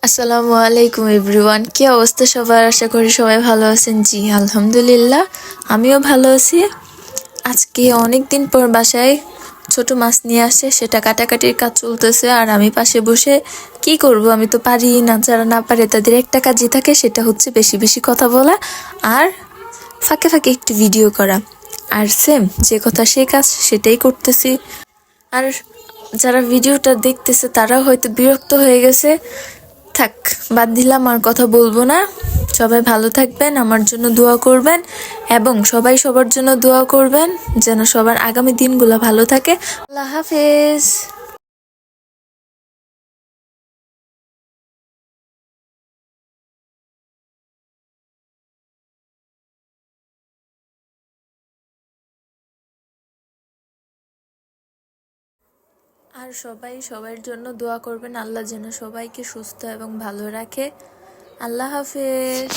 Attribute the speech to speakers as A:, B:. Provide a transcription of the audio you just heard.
A: আসসালামু আলাইকুম এভরিওয়ান, কি অবস্থা সবার? আশা করি সবাই ভালো আছেন। জি আলহামদুলিল্লাহ, আমিও ভালো আছি। আজকে অনেক দিন পর বাসায় ছোট মাছ নিয়ে আসে, সেটা কাটাকাটির কাজ চলতেছে আর আমি পাশে বসে কি করব, আমি তো পারি না। যারা না পারে তাদের একটা কাজই থাকে, সেটা হচ্ছে বেশি বেশি কথা বলা আর ফাঁকে ফাঁকে একটু ভিডিও করা। আর সেম যে কথা সে কাজ সেটাই করতেছি। আর যারা ভিডিওটা দেখতেছে তারাও হয়তো বিরক্ত হয়ে গেছে। থাক, বাদ দিলাম, আর কথা বলবো না। সবাই ভালো থাকবেন, আমার জন্য দোয়া করবেন এবং সবাই সবার জন্য দোয়া করবেন যেন সবার আগামী দিনগুলো ভালো থাকে। আল্লাহ হাফেজ। আর সবাই সবার জন্য দোয়া করবেন, আল্লাহ যেন সবাইকে সুস্থ এবং ভালো রাখে। আল্লাহ হাফেজ।